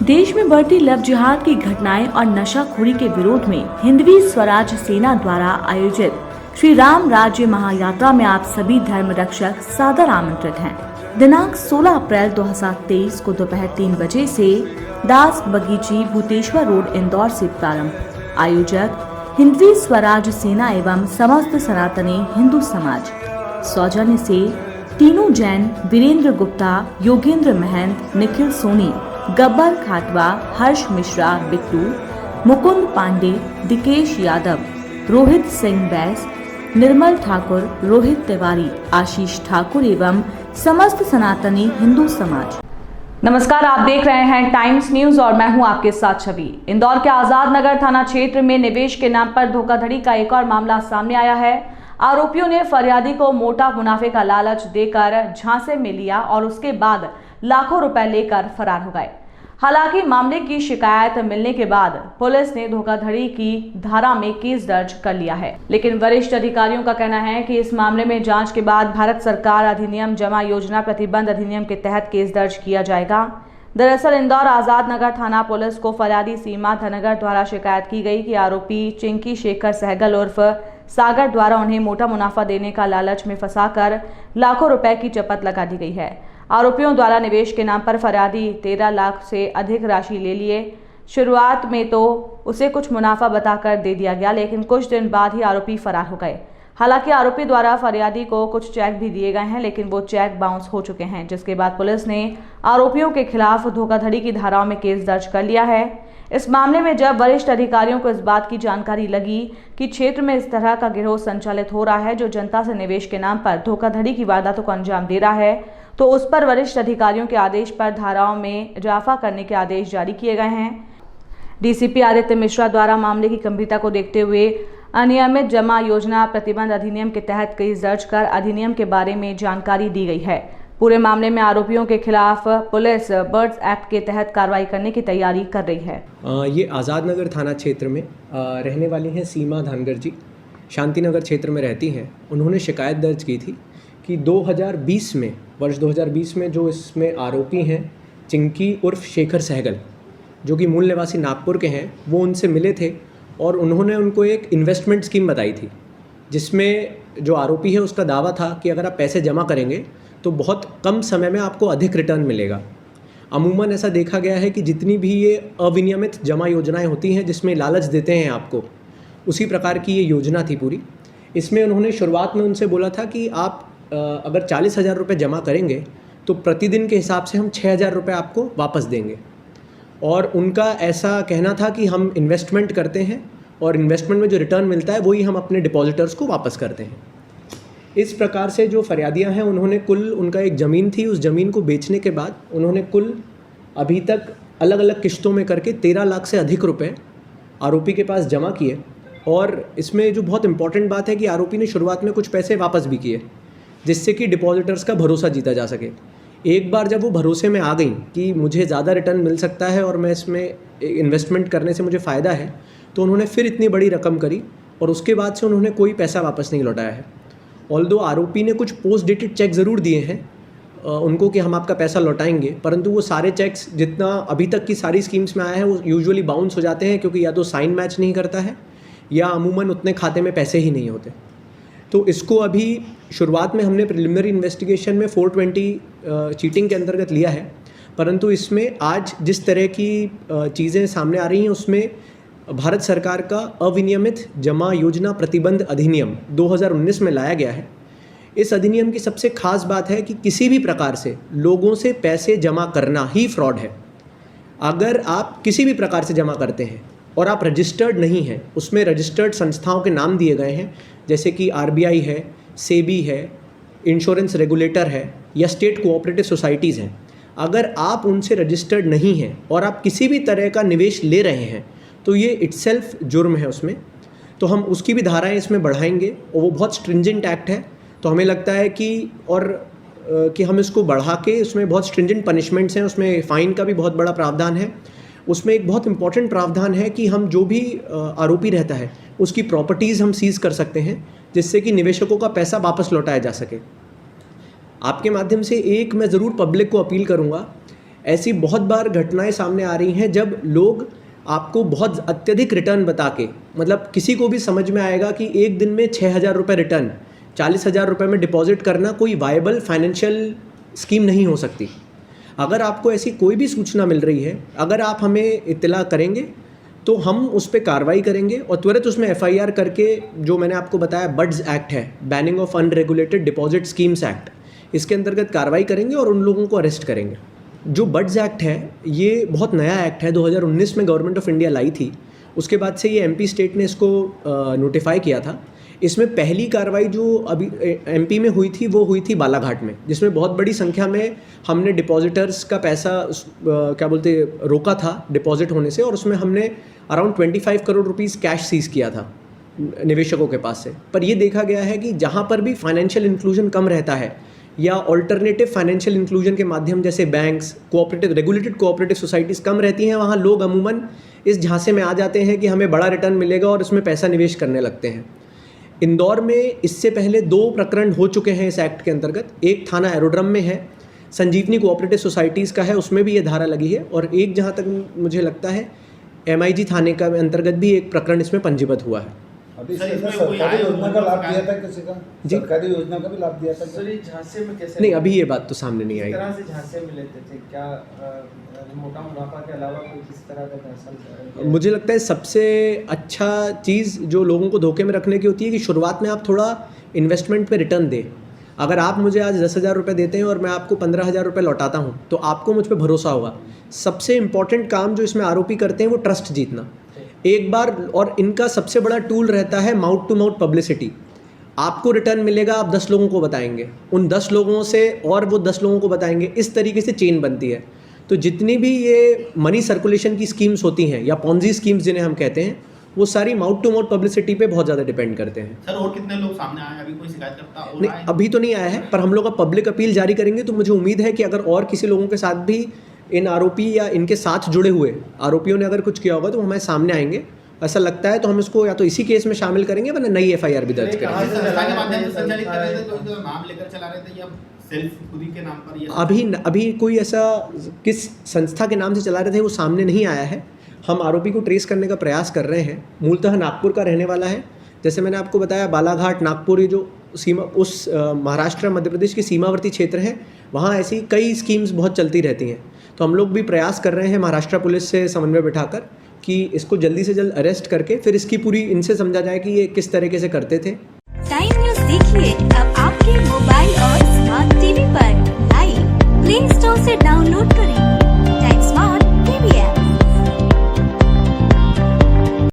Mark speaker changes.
Speaker 1: देश में बढ़ती लव जिहाद की घटनाएं और नशाखोरी के विरोध में हिंदवी स्वराज सेना द्वारा आयोजित श्री राम राज्य महायात्रा में आप सभी धर्म रक्षक सादर आमंत्रित हैं। दिनांक 16 अप्रैल 2023 को दोपहर 3 बजे से दास बगीची भूतेश्वर रोड इंदौर से प्रारंभ। आयोजक हिंदवी स्वराज सेना एवं समस्त सनातनी हिंदू समाज। सौजन्य से तीनों जैन, वीरेंद्र गुप्ता, योगेंद्र महंत, निखिल सोनी, गब्बर खाटवा, हर्ष मिश्रा, बिट्टू, मुकुंद पांडे, दिकेश यादव, रोहित सिंह बैस, निर्मल ठाकुर, रोहित तिवारी, आशीष ठाकुर एवं समस्त सनातनी हिंदू समाज।
Speaker 2: नमस्कार, आप देख रहे हैं टाइम्स न्यूज और मैं हूं आपके साथ छवि। इंदौर के आजाद नगर थाना क्षेत्र में निवेश के नाम पर धोखाधड़ी का एक और मामला सामने आया है। आरोपियों ने फरियादी को मोटा मुनाफे का लालच देकर झांसे में लिया और उसके बाद लाखों रुपए लेकर फरार हो गए। हालांकि मामले की शिकायत मिलने के बाद पुलिस ने धोखाधड़ी की धारा में केस दर्ज कर लिया है, लेकिन वरिष्ठ अधिकारियों का कहना है कि इस मामले में जांच के बाद भारत सरकार अधिनियम जमा योजना प्रतिबंध अधिनियम के तहत केस दर्ज किया जाएगा। दरअसल इंदौर आजाद नगर थाना पुलिस को फरियादी सीमा धनगर द्वारा शिकायत की गई कि आरोपी चिंकी शेखर सहगल उर्फ सागर द्वारा उन्हें मोटा मुनाफा देने का लालच में फंसाकर लाखों रुपए की चपत लगा दी गई है। आरोपियों द्वारा निवेश के नाम पर फरियादी 13 लाख से अधिक राशि ले लिए। शुरुआत में तो उसे कुछ मुनाफा बताकर दे दिया गया, लेकिन कुछ दिन बाद ही आरोपी फरार हो गए। हालांकि आरोपी द्वारा फरियादी को कुछ चेक भी दिए गए हैं, लेकिन वो चेक बाउंस हो चुके हैं, जिसके बाद पुलिस ने आरोपियों के खिलाफ धोखाधड़ी की धाराओं में केस दर्ज कर लिया है। इस मामले में जब वरिष्ठ अधिकारियों को इस बात की जानकारी लगी कि क्षेत्र में इस तरह का गिरोह संचालित हो रहा है जो जनता से निवेश के नाम पर धोखाधड़ी की वारदातों को अंजाम दे रहा है, तो उस पर वरिष्ठ अधिकारियों के आदेश पर धाराओं में इजाफा करने के आदेश जारी किए गए हैं। डीसीपी आदित्य मिश्रा द्वारा मामले की गंभीरता को देखते हुए अनियमित जमा योजना प्रतिबंध अधिनियम के तहत केस दर्ज कर अधिनियम के बारे में जानकारी दी गई है। पूरे मामले में आरोपियों के खिलाफ पुलिस बर्ड्स एक्ट के तहत कार्रवाई करने की तैयारी कर रही है।
Speaker 3: ये आज़ाद नगर थाना क्षेत्र में रहने वाली हैं सीमा धनगर जी, शांति नगर क्षेत्र में रहती हैं। उन्होंने शिकायत दर्ज की थी कि 2020 में, वर्ष 2020 में जो इसमें आरोपी हैं चिंकी उर्फ शेखर सहगल, जो कि मूल निवासी नागपुर के हैं, वो उनसे मिले थे और उन्होंने उनको एक इन्वेस्टमेंट स्कीम बताई थी, जिसमें जो आरोपी है उसका दावा था कि अगर आप पैसे जमा करेंगे तो बहुत कम समय में आपको अधिक रिटर्न मिलेगा। अमूमन ऐसा देखा गया है कि जितनी भी ये अविनियमित जमा योजनाएं होती हैं जिसमें लालच देते हैं आपको, उसी प्रकार की ये योजना थी पूरी। इसमें उन्होंने शुरुआत में उनसे बोला था कि आप अगर 40,000 रुपये जमा करेंगे तो प्रतिदिन के हिसाब से हम 6,000 रुपये आपको वापस देंगे। और उनका ऐसा कहना था कि हम इन्वेस्टमेंट करते हैं और इन्वेस्टमेंट में जो रिटर्न मिलता है वही हम अपने डिपॉजिटर्स को वापस करते हैं। इस प्रकार से जो फरियादियां हैं उन्होंने कुल, उनका एक ज़मीन थी, उस ज़मीन को बेचने के बाद उन्होंने कुल अभी तक अलग अलग किश्तों में करके 13 लाख से अधिक रुपए आरोपी के पास जमा किए। और इसमें जो बहुत इंपॉर्टेंट बात है कि आरोपी ने शुरुआत में कुछ पैसे वापस भी किए, जिससे कि डिपॉजिटर्स का भरोसा जीता जा सके। एक बार जब वो भरोसे में आ गई कि मुझे ज़्यादा रिटर्न मिल सकता है और मैं इसमें इन्वेस्टमेंट करने से मुझे फ़ायदा है, तो उन्होंने फिर इतनी बड़ी रकम करी और उसके बाद से उन्होंने कोई पैसा वापस नहीं लौटाया है। ऑल्दो आरोपी ने कुछ पोस्ट डेटेड चेक ज़रूर दिए हैं उनको कि हम आपका पैसा लौटाएंगे, परंतु वो सारे चेक्स जितना अभी तक की सारी स्कीम्स में आया है वो यूजुअली बाउंस हो जाते हैं, क्योंकि या तो साइन मैच नहीं करता है या अमूमन उतने खाते में पैसे ही नहीं होते। तो इसको अभी शुरुआत में हमने प्रिलिमिनरी इन्वेस्टिगेशन में 420 चीटिंग के अंतर्गत लिया है, परंतु इसमें आज जिस तरह की चीज़ें सामने आ रही हैं उसमें भारत सरकार का अविनियमित जमा योजना प्रतिबंध अधिनियम 2019 में लाया गया है। इस अधिनियम की सबसे खास बात है कि किसी भी प्रकार से लोगों से पैसे जमा करना ही फ्रॉड है। अगर आप किसी भी प्रकार से जमा करते हैं और आप रजिस्टर्ड नहीं हैं, उसमें रजिस्टर्ड संस्थाओं के नाम दिए गए हैं, जैसे कि RBI है, सेबी है, इंश्योरेंस रेगुलेटर है या स्टेट कोऑपरेटिव सोसाइटीज़ हैं, अगर आप उनसे रजिस्टर्ड नहीं हैं और आप किसी भी तरह का निवेश ले रहे हैं तो ये इट्सेल्फ जुर्म है उसमें। तो हम उसकी भी धाराएं इसमें बढ़ाएंगे और वो बहुत स्ट्रिंजेंट एक्ट है, तो हमें लगता है कि हम इसको बढ़ा के उसमें बहुत स्ट्रिंजेंट पनिशमेंट्स हैं, उसमें फ़ाइन का भी बहुत बड़ा प्रावधान है। उसमें एक बहुत इंपॉर्टेंट प्रावधान है कि हम जो भी आरोपी रहता है उसकी प्रॉपर्टीज़ हम सीज़ कर सकते हैं, जिससे कि निवेशकों का पैसा वापस लौटाया जा सके। आपके माध्यम से एक मैं ज़रूर पब्लिक को अपील करूँगा ऐसी बहुत बार घटनाएं सामने आ रही हैं जब लोग आपको बहुत अत्यधिक रिटर्न बता के, मतलब किसी को भी समझ में आएगा कि एक दिन में 6,000 रुपये रिटर्न, 40,000 रुपये में डिपॉजिट करना कोई वायबल फाइनेंशियल स्कीम नहीं हो सकती। अगर आपको ऐसी कोई भी सूचना मिल रही है, अगर आप हमें इत्तला करेंगे तो हम उस पर कार्रवाई करेंगे और त्वरित उसमें FIR करके, जो मैंने आपको बताया बड्स एक्ट है, banning of unregulated deposit schemes act, इसके अंतर्गत कार्रवाई करेंगे और उन लोगों को अरेस्ट करेंगे। जो बड्स एक्ट है ये बहुत नया एक्ट है, 2019 में गवर्नमेंट ऑफ इंडिया लाई थी, उसके बाद से ये MP स्टेट ने इसको नोटिफाई किया था। इसमें पहली कार्रवाई जो अभी MP में हुई थी वो हुई थी बालाघाट में, जिसमें बहुत बड़ी संख्या में हमने डिपॉजिटर्स का पैसा रोका था डिपॉजिट होने से, और उसमें हमने around 25 crore rupees cash seize किया था निवेशकों के पास से। पर ये देखा गया है कि जहाँ पर भी फाइनेंशियल इंक्लूजन कम रहता है या ऑल्टरनेटिव फाइनेंशियल इंक्लूजन के माध्यम जैसे banks, cooperative, regulated cooperative societies कम रहती हैं, वहाँ लोग अमूमन इस झांसे में आ जाते हैं कि हमें बड़ा रिटर्न मिलेगा और इसमें पैसा निवेश करने लगते हैं। इंदौर में इससे पहले 2 प्रकरण हो चुके हैं इस एक्ट के अंतर्गत। एक थाना एरोड्रम में है, संजीवनी कोऑपरेटिव सोसाइटीज़ का है, उसमें भी ये धारा लगी है, और एक जहाँ तक मुझे लगता है MIG थाने का अंतर्गत भी एक प्रकरण इसमें पंजीबद्ध हुआ है।
Speaker 4: अभी सरकारी योजना का लाभ दिया था किसी का?
Speaker 3: जी,
Speaker 4: सरकारी योजना का भी लाभ दिया था
Speaker 5: सर? ये झांसे में कैसे?
Speaker 3: नहीं, अभी ये बात तो सामने नहीं आई।
Speaker 5: किस तरह से झांसे में लेते थे? क्या मोटा मुनाफा के अलावा कोई किस तरह का पैसा?
Speaker 3: मुझे लगता है सबसे अच्छा चीज़ जो लोगों को धोखे में रखने की होती है कि शुरुआत में आप थोड़ा इन्वेस्टमेंट पे रिटर्न दें। अगर आप मुझे आज 10,000 रुपये देते हैं और मैं आपको 15,000 रुपये लौटाता हूँ तो आपको मुझ पर भरोसा होगा। सबसे इम्पॉर्टेंट काम जो इसमें आरोपी करते हैं वो ट्रस्ट जीतना एक बार, और इनका सबसे बड़ा टूल रहता है माउथ टू माउथ पब्लिसिटी। आपको रिटर्न मिलेगा, आप 10 लोगों को बताएंगे, उन 10 लोगों से और वो 10 लोगों को बताएंगे, इस तरीके से चेन बनती है। तो जितनी भी ये मनी सर्कुलेशन की स्कीम्स होती हैं या पॉन्जी स्कीम्स जिन्हें हम कहते हैं, वो सारी माउथ टू माउथ पब्लिसिटी पे बहुत ज़्यादा डिपेंड करते हैं।
Speaker 6: सर और कितने लोग सामने आए? अभी कोई शिकायत करता
Speaker 3: नहीं, अभी तो नहीं आया है, पर हम लोग अब पब्लिक अपील जारी करेंगे तो मुझे उम्मीद है कि अगर और किसी लोगों के साथ भी इन आरोपी या इनके साथ जुड़े हुए आरोपियों ने अगर कुछ किया होगा तो हमारे सामने आएंगे। ऐसा लगता है तो हम इसको या तो इसी केस में शामिल करेंगे वरना नई FIR भी दर्ज करेंगे।
Speaker 6: संस्था के माध्यम से संचालित कर रहे थे तो नाम लेकर चला रहे थे या सेल्फ खुद ही के नाम पर? ये
Speaker 3: अभी कोई ऐसा किस संस्था के नाम से चला रहे थे वो सामने नहीं आया है। हम आरोपी को ट्रेस करने का प्रयास कर रहे हैं। मूलतः नागपुर का रहने वाला है। जैसे मैंने आपको बताया, बालाघाट, नागपुर, ये जो सीमा उस महाराष्ट्र मध्य प्रदेश के सीमावर्ती क्षेत्र हैं, वहाँ ऐसी कई स्कीम्स बहुत चलती रहती हैं। तो हम लोग भी प्रयास कर रहे हैं महाराष्ट्र पुलिस से समन्वय बिठाकर कि इसको जल्दी से जल्द अरेस्ट करके फिर इसकी पूरी इनसे समझा जाए कि ये किस तरीके से करते थे।
Speaker 7: टाइम न्यूज़ देखिए अब आपके मोबाइल और स्मार्ट टीवी पर। लाइव प्ले स्टोर से डाउनलोड करें।